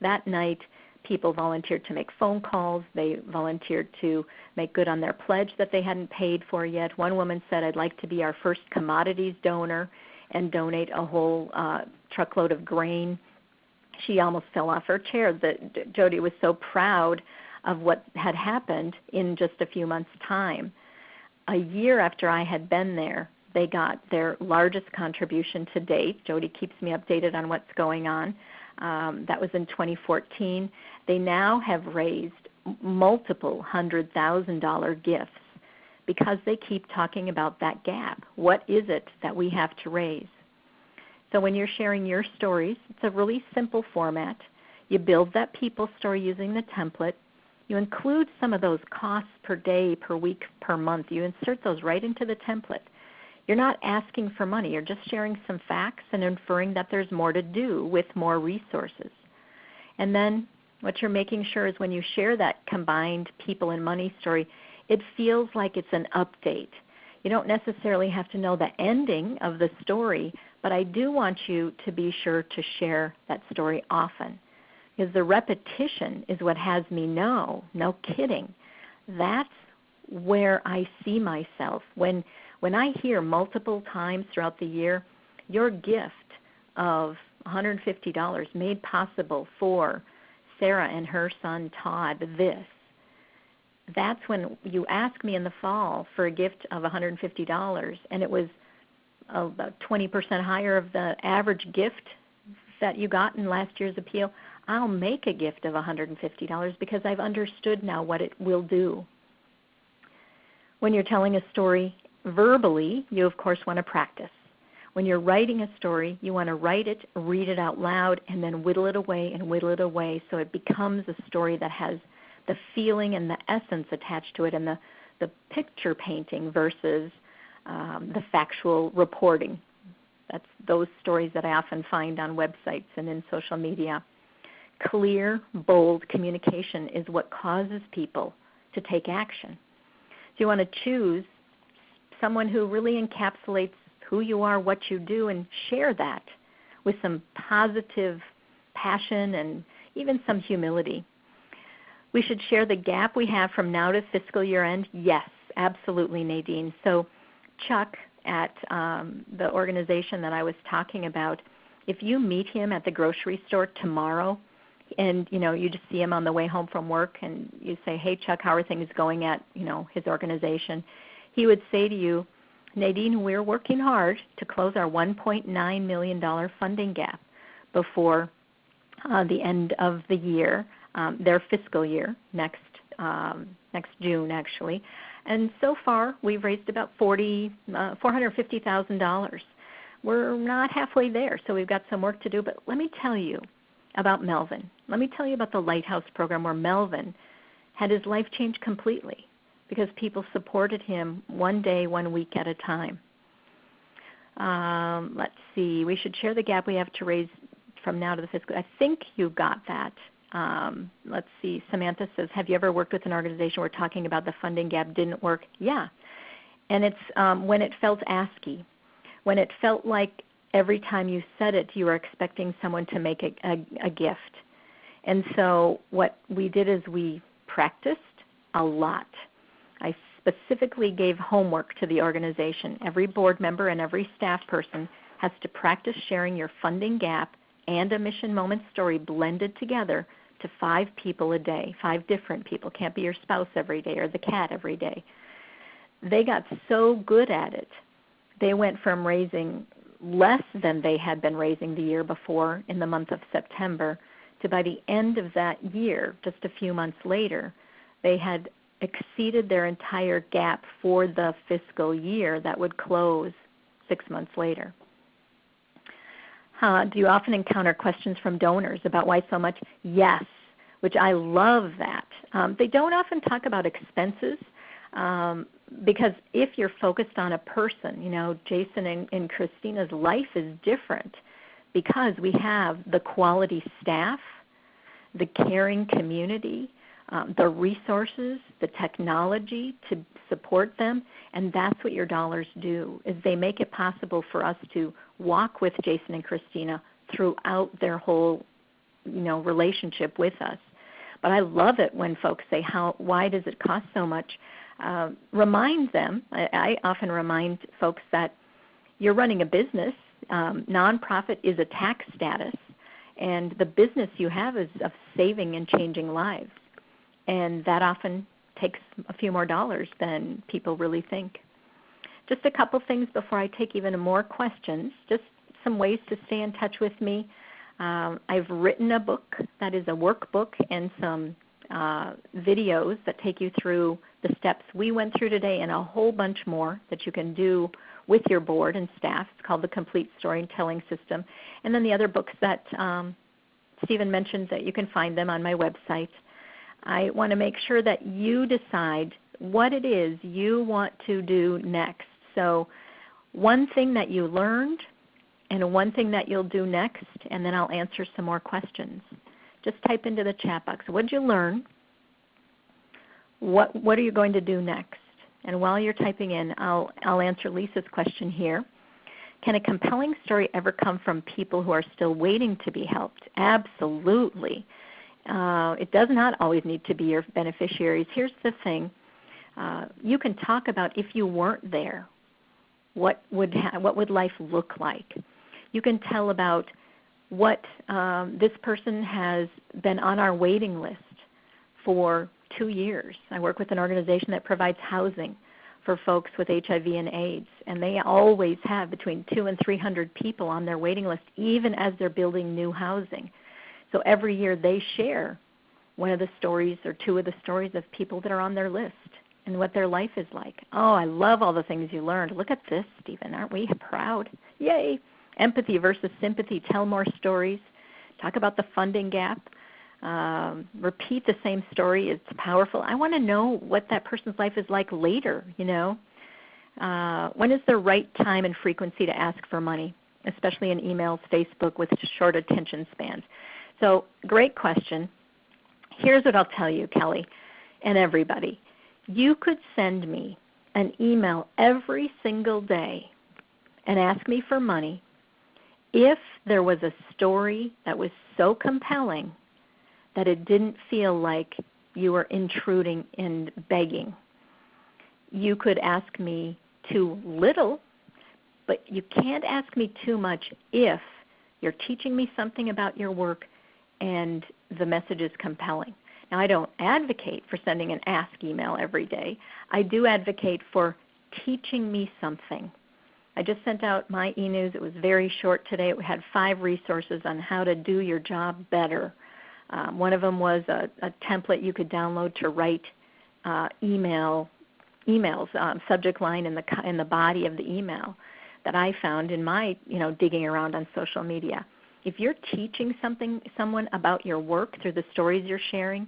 That night, people volunteered to make phone calls. They volunteered to make good on their pledge that they hadn't paid for yet. One woman said, I'd like to be our first commodities donor and donate a whole truckload of grain. She almost fell off her chair. Jody was so proud of what had happened in just a few months' time. a year after I had been there, they got their largest contribution to date. Jody keeps me updated on what's going on. That was in 2014. They now have raised multiple $100,000 gifts because they keep talking about that gap. What is it that we have to raise? So when you're sharing your stories, it's a really simple format. You build that people story using the template. You include some of those costs per day, per week, per month. You insert those right into the template. You're not asking for money. You're just sharing some facts and inferring that there's more to do with more resources. And then what you're making sure is when you share that combined people and money story, it feels like it's an update. You don't necessarily have to know the ending of the story, but I do want you to be sure to share that story often. Because the repetition is what has me know, no kidding. That's where I see myself. When I hear multiple times throughout the year, your gift of $150 made possible for Sarah and her son Todd this, that's when you ask me in the fall for a gift of $150, and it was about 20% higher of the average gift that you got in last year's appeal, I'll make a gift of $150 because I've understood now what it will do. When you're telling a story verbally, you of course want to practice. When you're writing a story, you want to write it, read it out loud, and then whittle it away so it becomes a story that has the feeling and the essence attached to it and the picture painting versus the factual reporting. That's those stories that I often find on websites and in social media. Clear, bold communication is what causes people to take action. So you want to choose someone who really encapsulates who you are, what you do, and share that with some positive passion and even some humility. We should share the gap we have from now to fiscal year end. Yes, absolutely, Nadine. So Chuck at the organization that I was talking about, if you meet him at the grocery store tomorrow, and you just see him on the way home from work, and you say, "Hey, Chuck, how are things going at his organization?" He would say to you, "Nadine, we're working hard to close our $1.9 million funding gap before the end of the year, their fiscal year, next June actually. And so far, we've raised about $450,000. We're not halfway there, so we've got some work to do. But let me tell you about Melvin. Let me tell you about the Lighthouse program where Melvin had his life changed completely because people supported him one day, 1 week at a time." Let's see. We should share the gap we have to raise from now to the fiscal. I think you got that. Let's see. Samantha says, "Have you ever worked with an organization where talking about the funding gap didn't work?" Yeah. And it's when it felt ASCII, when it felt like every time you said it, you were expecting someone to make a gift. And so what we did is we practiced a lot. I specifically gave homework to the organization. Every board member and every staff person has to practice sharing your funding gap and a mission moment story blended together to 5 people a day, 5 different people. Can't be your spouse every day or the cat every day. They got so good at it, they went from raising less than they had been raising the year before in the month of September to by the end of that year, just a few months later, they had exceeded their entire gap for the fiscal year that would close 6 months later. Do you often encounter questions from donors about why so much? Yes, which I love that. They don't often talk about expenses because if you're focused on a person, Jason and Christina's life is different because we have the quality staff, the caring community, the resources, the technology to support them, and that's what your dollars do, is they make it possible for us to walk with Jason and Christina throughout their whole relationship with us. But I love it when folks say, why does it cost so much? Remind them, I often remind folks that you're running a business. Nonprofit is a tax status, and the business you have is of saving and changing lives. And that often takes a few more dollars than people really think. Just a couple things before I take even more questions, just some ways to stay in touch with me. I've written a book that is a workbook and some videos that take you through the steps we went through today and a whole bunch more that you can do with your board and staff. It's called the Complete Storytelling System. And then the other books that Stephen mentioned, that you can find them on my website. I want to make sure that you decide what it is you want to do next. So one thing that you learned and one thing that you'll do next, and then I'll answer some more questions. Just type into the chat box, what did you learn? What are you going to do next? And while you're typing in, I'll answer Lisa's question here. Can a compelling story ever come from people who are still waiting to be helped? Absolutely. It does not always need to be your beneficiaries. Here's the thing. You can talk about if you weren't there, what would life look like? You can tell about what this person has been on our waiting list for 2 years. I work with an organization that provides housing for folks with HIV and AIDS, and they always have between 200 and 300 people on their waiting list, even as they're building new housing. So every year they share one of the stories or two of the stories of people that are on their list and what their life is like. Oh, I love all the things you learned. Look at this, Stephen. Aren't we proud? Yay. Empathy versus sympathy. Tell more stories. Talk about the funding gap. Repeat the same story. It's powerful. I want to know what that person's life is like later, you know. When is the right time and frequency to ask for money, especially in emails, Facebook, with short attention spans? So great question. Here's what I'll tell you, Kelly, and everybody. You could send me an email every single day and ask me for money if there was a story that was so compelling that it didn't feel like you were intruding and begging. You could ask me too little, but you can't ask me too much if you're teaching me something about your work and the message is compelling. Now, I don't advocate for sending an ask email every day. I do advocate for teaching me something. I just sent out my e-news. It was very short today. It had 5 resources on how to do your job better. One of them was a template you could download to write emails, subject line in the body of the email that I found in my digging around on social media. If you're teaching someone about your work through the stories you're sharing,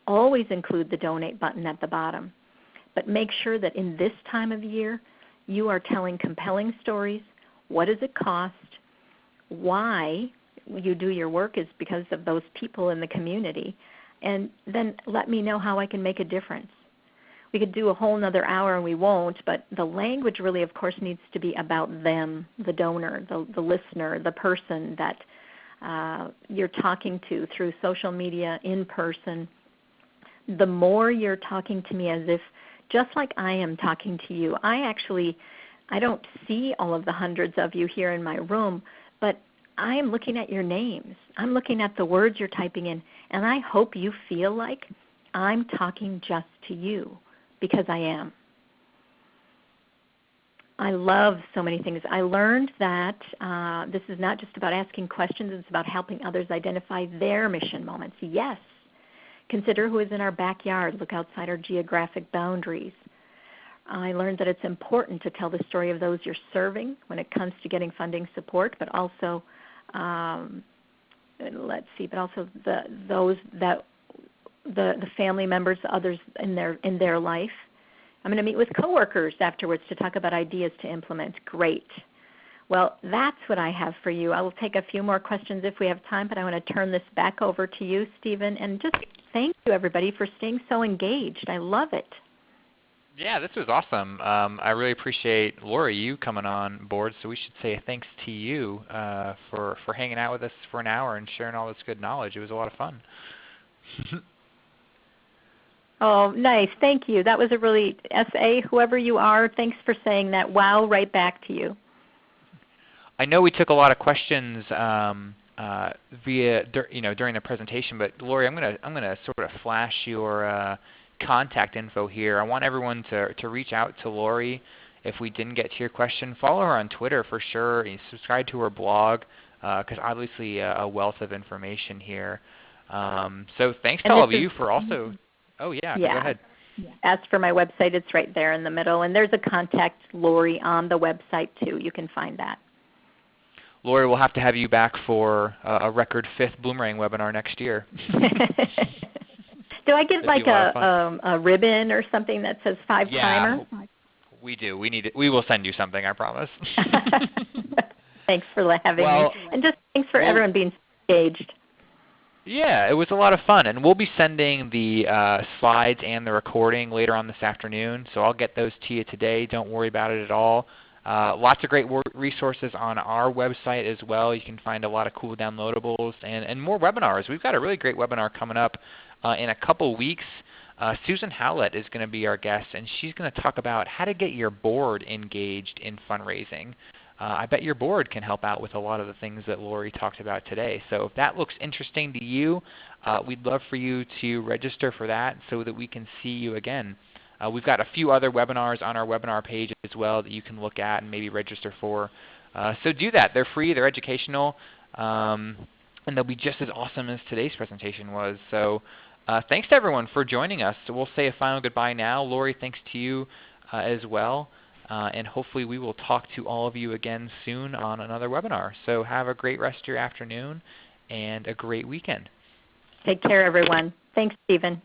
always include the donate button at the bottom. But make sure that in this time of year, you are telling compelling stories. What does it cost? Why you do your work is because of those people in the community. And then let me know how I can make a difference. We could do a whole another hour and we won't, but the language really, of course, needs to be about them, the donor, the listener, the person that you're talking to through social media, in person. The more you're talking to me as if, just like I am talking to you, I don't see all of the hundreds of you here in my room, but I am looking at your names. I'm looking at the words you're typing in, and I hope you feel like I'm talking just to you, because I am. I love so many things. I learned that this is not just about asking questions, it's about helping others identify their mission moments. Yes, consider who is in our backyard. Look outside our geographic boundaries. I learned that it's important to tell the story of those you're serving when it comes to getting funding support, but also the family members, others in their life. I'm going to meet with coworkers afterwards to talk about ideas to implement. Great. Well, that's what I have for you. I will take a few more questions if we have time, but I want to turn this back over to you, Stephen, and just thank you, everybody, for staying so engaged. I love it. Yeah, this was awesome. I really appreciate, Lori, you coming on board, so we should say thanks to you for hanging out with us for an hour and sharing all this good knowledge. It was a lot of fun. Oh, nice. Thank you. That was a really, S.A., whoever you are, thanks for saying that. Wow, right back to you. I know we took a lot of questions during the presentation, but Lori, I'm gonna sort of flash your contact info here. I want everyone to reach out to Lori. If we didn't get to your question, follow her on Twitter for sure, and subscribe to her blog, because obviously a wealth of information here. So thanks to all of you for also, oh yeah, go ahead. As for my website, it's right there in the middle, and there's a contact Lori on the website too. You can find that. Lori, we'll have to have you back for a record 5th Bloomerang webinar next year. Do I get like a ribbon or something that says 5-timer? Yeah, we do. We need it. We will send you something, I promise. Thanks for having me. And just thanks for everyone being engaged. Yeah, it was a lot of fun. And we'll be sending the slides and the recording later on this afternoon. So I'll get those to you today. Don't worry about it at all. Lots of great resources on our website as well. You can find a lot of cool downloadables and more webinars. We've got a really great webinar coming up in a couple weeks. Susan Howlett is going to be our guest, and she's going to talk about how to get your board engaged in fundraising. I bet your board can help out with a lot of the things that Lori talked about today. So if that looks interesting to you, we'd love for you to register for that so that we can see you again. We've got a few other webinars on our webinar page as well that you can look at and maybe register for. So do that. They're free. They're educational. And they'll be just as awesome as today's presentation was. So thanks to everyone for joining us. So we'll say a final goodbye now. Lori, thanks to you as well. And hopefully we will talk to all of you again soon on another webinar. So have a great rest of your afternoon and a great weekend. Take care, everyone. Thanks, Stephen.